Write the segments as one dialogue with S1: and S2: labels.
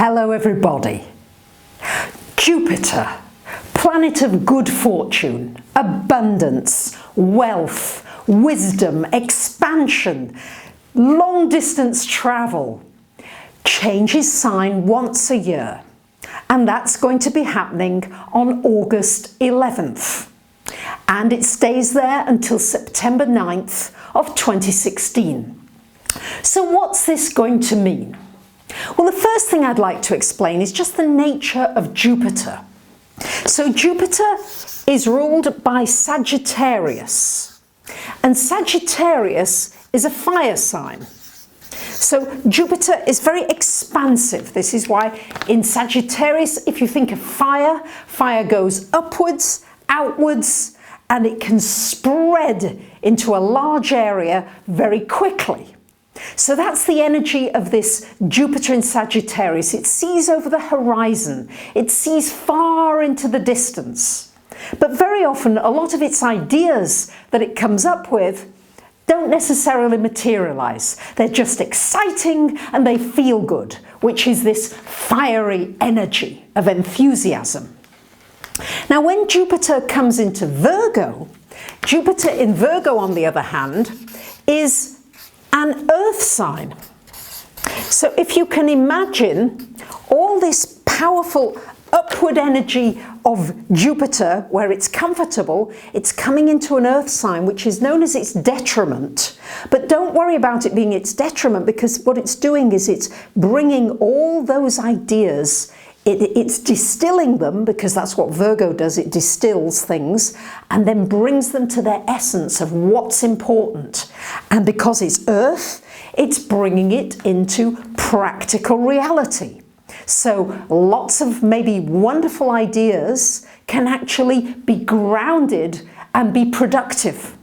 S1: Hello everybody. Jupiter, planet of good fortune, abundance, wealth, wisdom, expansion, long distance travel, changes sign once a year, and that's going to be happening on August 11th, and it stays there until September 9th of 2016. So what's this going to mean? Well, the first thing I'd like to explain is just the nature of Jupiter. So Jupiter is ruled by Sagittarius, and Sagittarius is a fire sign. So Jupiter is very expansive. This is why in Sagittarius, if you think of fire, fire goes upwards, outwards, and it can spread into a large area very quickly. So that's the energy of this Jupiter in Sagittarius. It sees over the horizon. It sees far into the distance. But very often, a lot of its ideas that it comes up with don't necessarily materialize. They're just exciting and they feel good, which is this fiery energy of enthusiasm. Now, when Jupiter comes into Virgo, Jupiter in Virgo, on the other hand, is an earth sign. So if you can imagine all this powerful upward energy of Jupiter, where it's comfortable, it's coming into an earth sign, which is known as its detriment. But don't worry about it being its detriment, because what it's doing is it's bringing all those ideas, it's distilling them, because that's what Virgo does, it distills things and then brings them to their essence of what's important. And because it's earth, it's bringing it into practical reality. So lots of maybe wonderful ideas can actually be grounded and be productive.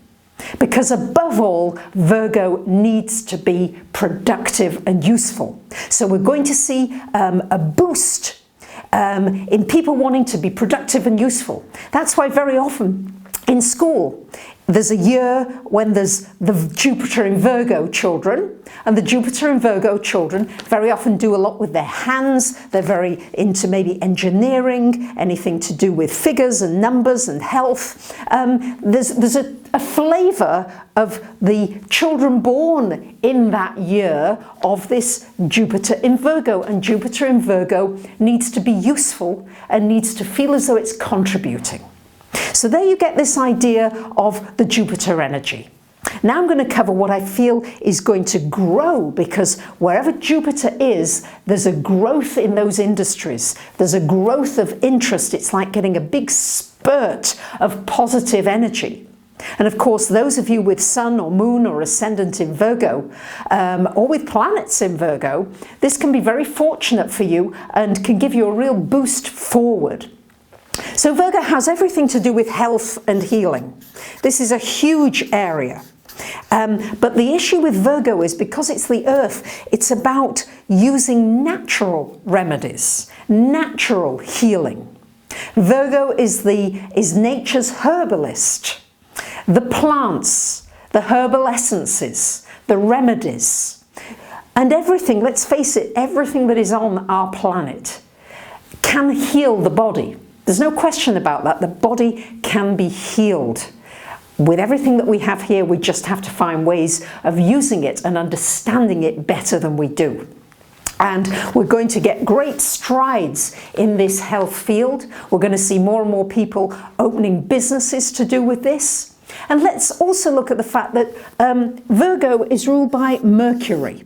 S1: Because above all, Virgo needs to be productive and useful. So we're going to see a boost in people wanting to be productive and useful. That's why very often in school there's a year when there's the Jupiter in Virgo children, and the Jupiter in Virgo children very often do a lot with their hands. They're very into maybe engineering, anything to do with figures and numbers and health. There's a flavour of the children born in that year of this Jupiter in Virgo, and Jupiter in Virgo needs to be useful and needs to feel as though it's contributing. So there you get this idea of the Jupiter energy. Now I'm going to cover what I feel is going to grow, because wherever Jupiter is, there's a growth in those industries. There's a growth of interest. It's like getting a big spurt of positive energy. And of course, those of you with Sun or Moon or Ascendant in Virgo, or with planets in Virgo, this can be very fortunate for you and can give you a real boost forward. So Virgo has everything to do with health and healing. This is a huge area. But the issue with Virgo is, because it's the earth, it's about using natural remedies, natural healing. Virgo is nature's herbalist. The plants, the herbal essences, the remedies, and everything, let's face it, everything that is on our planet can heal the body. There's no question about that. The body can be healed. With everything that we have here, we just have to find ways of using it and understanding it better than we do. And we're going to get great strides in this health field. We're going to see more and more people opening businesses to do with this. And let's also look at the fact that Virgo is ruled by Mercury.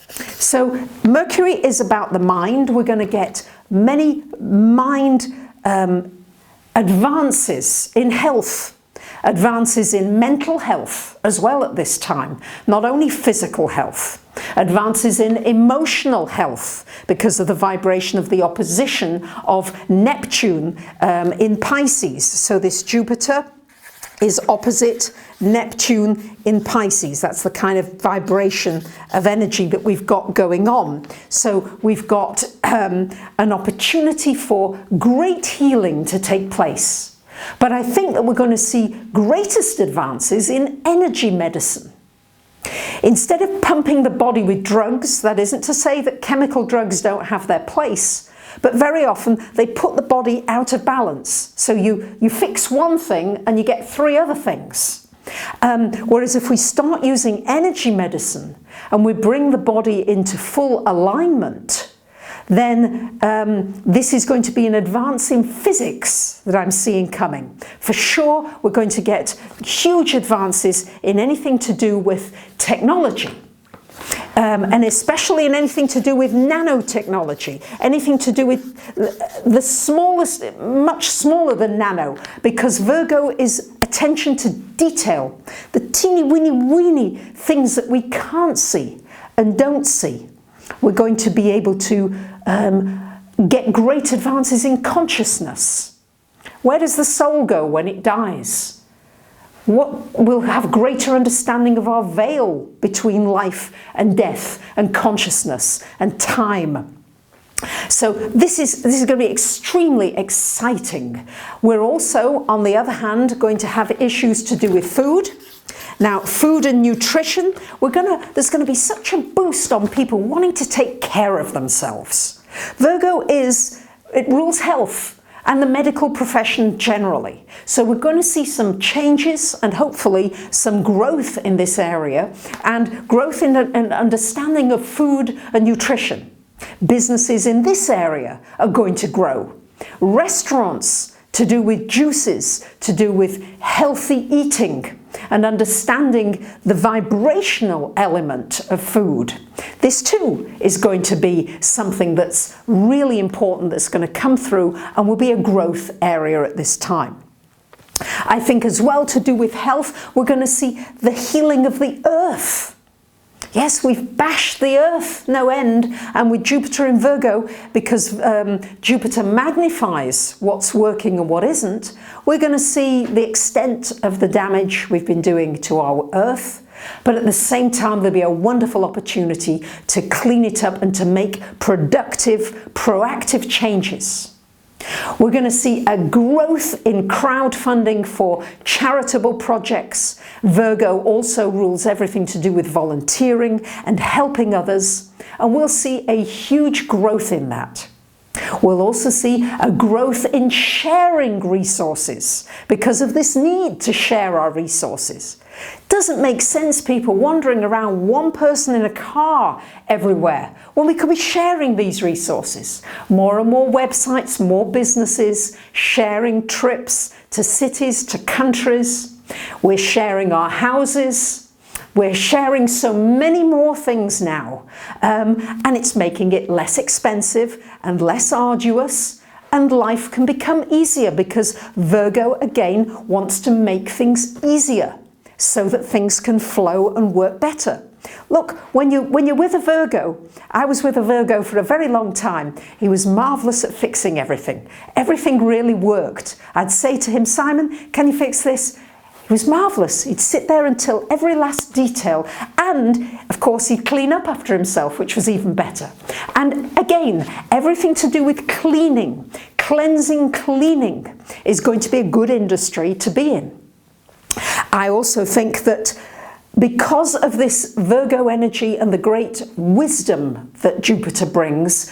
S1: So Mercury is about the mind. We're going to get many mind advances in health, advances in mental health as well at this time, not only physical health, advances in emotional health because of the vibration of the opposition of Neptune in Pisces. So this Jupiter is opposite Neptune in Pisces. That's the kind of vibration of energy that we've got going on. So we've got an opportunity for great healing to take place. But I think that we're going to see greatest advances in energy medicine. Instead of pumping the body with drugs, that isn't to say that chemical drugs don't have their place, but very often they put the body out of balance. So you fix one thing and you get 3 other things. Whereas if we start using energy medicine and we bring the body into full alignment, then this is going to be an advance in physics that I'm seeing coming. For sure, we're going to get huge advances in anything to do with technology. And especially in anything to do with nanotechnology, anything to do with the smallest, much smaller than nano, because Virgo is attention to detail, the teeny weeny things that we can't see and don't see. We're going to be able to get great advances in consciousness. Where does the soul go when it dies? We'll have greater understanding of our veil between life and death and consciousness and time. So this is going to be extremely exciting. We're also, on the other hand, going to have issues to do with food. Now, food and nutrition, there's going to be such a boost on people wanting to take care of themselves. Virgo it rules health and the medical profession generally. So we're going to see some changes and hopefully some growth in this area, and growth in an understanding of food and nutrition. Businesses in this area are going to grow. Restaurants to do with juices, to do with healthy eating and understanding the vibrational element of food. This too is going to be something that's really important, that's going to come through and will be a growth area at this time. I think as well, to do with health, we're going to see the healing of the earth. Yes, we've bashed the earth no end, and with Jupiter in Virgo, because Jupiter magnifies what's working and what isn't, we're going to see the extent of the damage we've been doing to our earth. But at the same time, there'll be a wonderful opportunity to clean it up and to make productive, proactive changes. We're going to see a growth in crowdfunding for charitable projects. Virgo also rules everything to do with volunteering and helping others, and we'll see a huge growth in that. We'll also see a growth in sharing resources because of this need to share our resources. Doesn't make sense people wandering around one person in a car everywhere when we could be sharing these resources. More and more websites, more businesses, sharing trips to cities, to countries. We're sharing our houses. We're sharing so many more things now, and it's making it less expensive and less arduous, and life can become easier because Virgo again wants to make things easier so that things can flow and work better. Look, when you're with a Virgo, I was with a Virgo for a very long time. He was marvellous at fixing everything. Everything really worked. I'd say to him, Simon, can you fix this? He was marvellous. He'd sit there until every last detail, and of course he'd clean up after himself, which was even better. And again, everything to do with cleaning, cleansing, cleaning is going to be a good industry to be in. I also think that because of this Virgo energy and the great wisdom that Jupiter brings,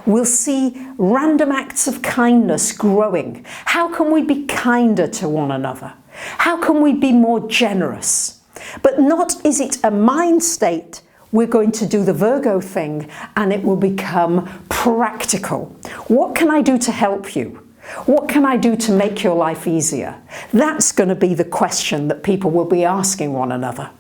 S1: we'll see random acts of kindness growing. How can we be kinder to one another? How can we be more generous? But not is it a mind state. We're going to do the Virgo thing and it will become practical. What can I do to help you? What can I do to make your life easier? That's going to be the question that people will be asking one another.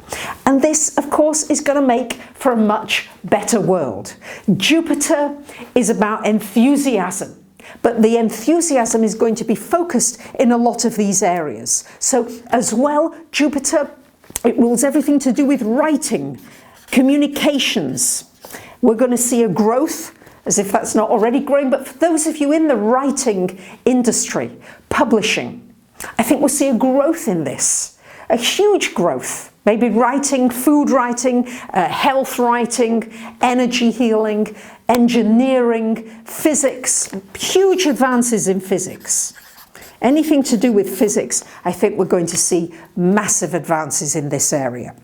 S1: And this, of course, is going to make for a much better world. Jupiter is about enthusiasm, but the enthusiasm is going to be focused in a lot of these areas. So as well, Jupiter, it rules everything to do with writing, communications. We're going to see a growth, as if that's not already growing, but for those of you in the writing industry, publishing, I think we'll see a growth in this, a huge growth. Maybe writing, food writing, health writing, energy healing, engineering, physics, huge advances in physics. Anything to do with physics, I think we're going to see massive advances in this area.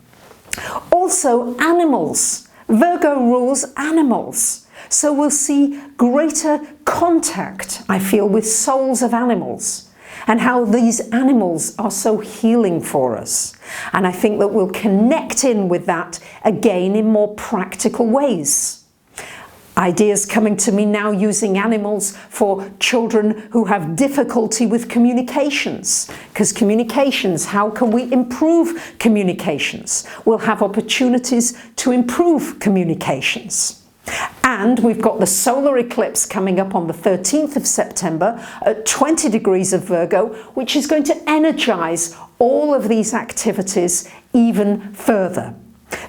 S1: Also, animals. Virgo rules animals. So we'll see greater contact, I feel, with souls of animals and how these animals are so healing for us. And I think that we'll connect in with that again in more practical ways. Ideas coming to me now using animals for children who have difficulty with communications. Because communications, how can we improve communications? We'll have opportunities to improve communications. And we've got the solar eclipse coming up on the 13th of September at 20 degrees of Virgo, which is going to energize all of these activities even further.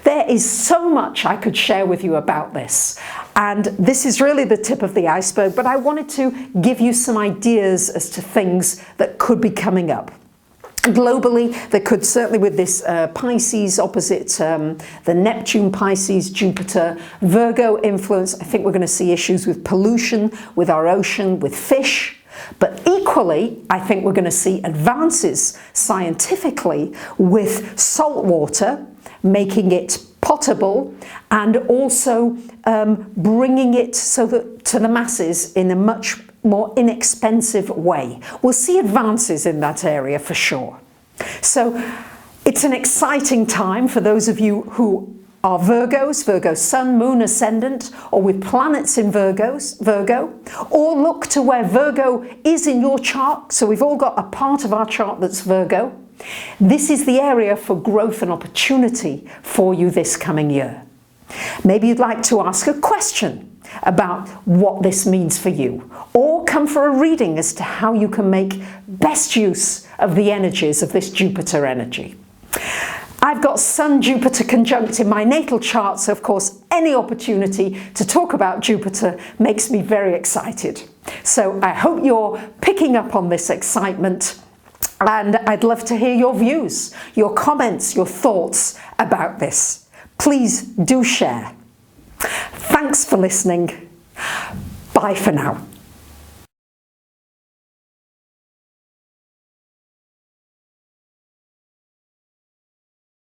S1: There is so much I could share with you about this, and this is really the tip of the iceberg, but I wanted to give you some ideas as to things that could be coming up. Globally, there could certainly, with this Pisces opposite the Neptune, Pisces, Jupiter, Virgo influence, I think we're going to see issues with pollution, with our ocean, with fish. But equally, I think we're going to see advances scientifically with salt water, making it potable, and also bringing it so that to the masses in a much more inexpensive way. We'll see advances in that area for sure. So it's an exciting time for those of you who are Virgos, Virgo Sun, Moon, Ascendant, or with planets in Virgo, or look to where Virgo is in your chart. So we've all got a part of our chart that's Virgo. This is the area for growth and opportunity for you this coming year. Maybe you'd like to ask a question about what this means for you, or come for a reading as to how you can make best use of the energies of this Jupiter energy. I've got Sun Jupiter conjunct in my natal chart, so of course any opportunity to talk about Jupiter makes me very excited. So I hope you're picking up on this excitement, and I'd love to hear your views, your comments, your thoughts about this. Please do share. Thanks for listening. Bye for now.